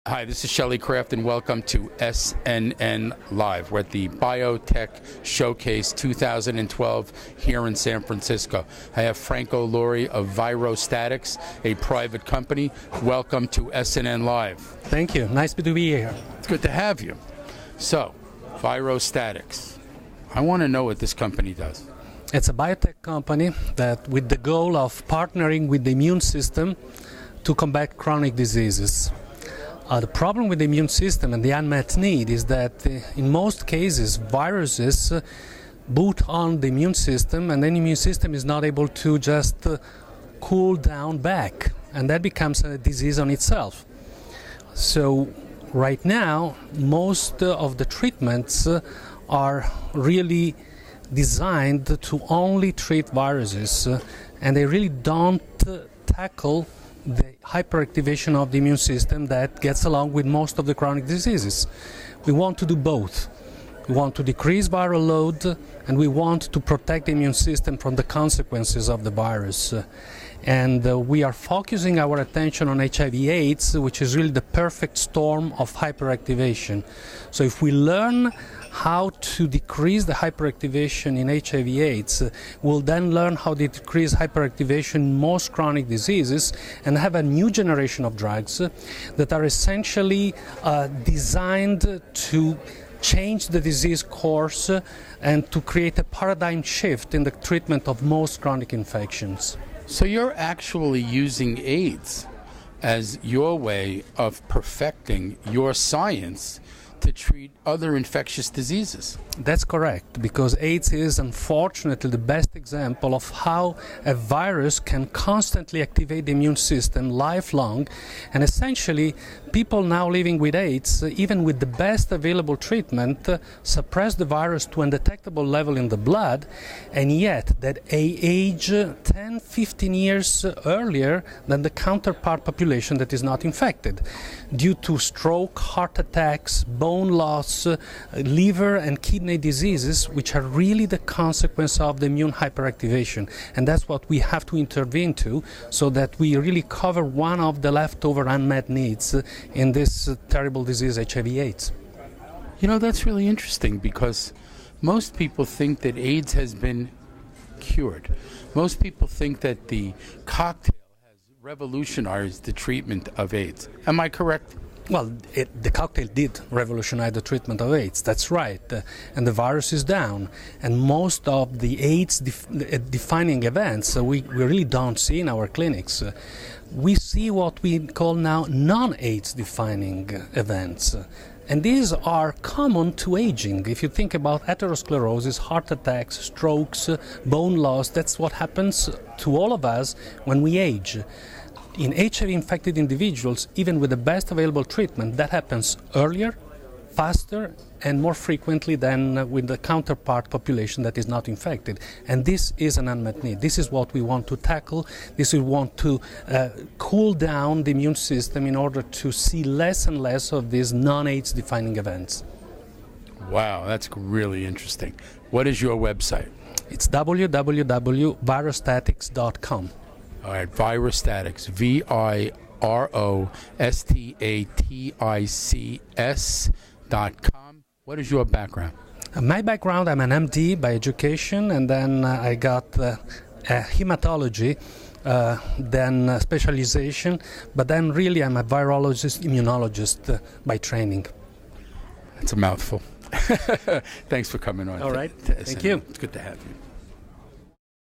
Hi, this is Shelley Kraft, and welcome to SNNLive. We're at the BioTech Showcase 2012 here in San Francisco. I have Franco Lori of ViroStatics, a private company. Welcome to SNNLive. Thank you. Nice to be here. It's good to have you. So, ViroStatics. I want to know what this company does. It's a biotech company that with the goal of partnering with the immune system to combat chronic diseases. The problem with the immune system and the unmet need is that in most cases viruses boot on the immune system, and then the immune system is not able to just cool down back, and that becomes a disease on itself. So right now most of the treatments are really designed to only treat viruses, and they really don't tackle the hyperactivation of the immune system that gets along with most of the chronic diseases. We want to do both. We want to decrease viral load, and we want to protect the immune system from the consequences of the virus. And we are focusing our attention on HIV/AIDS, which is really the perfect storm of hyperactivation. So if we learn how to decrease the hyperactivation in HIV/AIDS, we'll then learn how to decrease hyperactivation in most chronic diseases and have a new generation of drugs that are essentially designed to change the disease course and to create a paradigm shift in the treatment of most chronic infections. So you're actually using AIDS as your way of perfecting your science to treat other infectious diseases. That's correct, because AIDS is unfortunately the best example of how a virus can constantly activate the immune system lifelong, and essentially people now living with AIDS, even with the best available treatment, suppress the virus to undetectable level in the blood, and yet that age 10-15 years earlier than the counterpart population that is not infected, due to stroke, heart attacks, bone loss, liver and kidney diseases, which are really the consequence of the immune hyperactivation. And that's what we have to intervene to, so that we really cover one of the leftover unmet needs in this terrible disease, HIV/AIDS. You know, that's really interesting, because most people think that AIDS has been cured. Most people think that the cocktail has revolutionized the treatment of AIDS. Am I correct? Well, the cocktail did revolutionize the treatment of AIDS, that's right, and the virus is down. And most of the AIDS defining events we really don't see in our clinics. We see what we call now non-AIDS defining events. And these are common to aging. If you think about atherosclerosis, heart attacks, strokes, bone loss, that's what happens to all of us when we age. In HIV-infected individuals, even with the best available treatment, that happens earlier, faster, and more frequently than with the counterpart population that is not infected. And this is an unmet need. This is what we want to tackle. This we want to cool down the immune system in order to see less and less of these non-AIDS defining events. Wow, that's really interesting. What is your website? It's www.virostatics.com. All right, ViroStatics, ViroStatics.com. What is your background? My background, I'm an MD by education, and then I got hematology, then specialization, but then really I'm a virologist, immunologist by training. That's a mouthful. Thanks for coming on. All right, thank you. It's good to have you.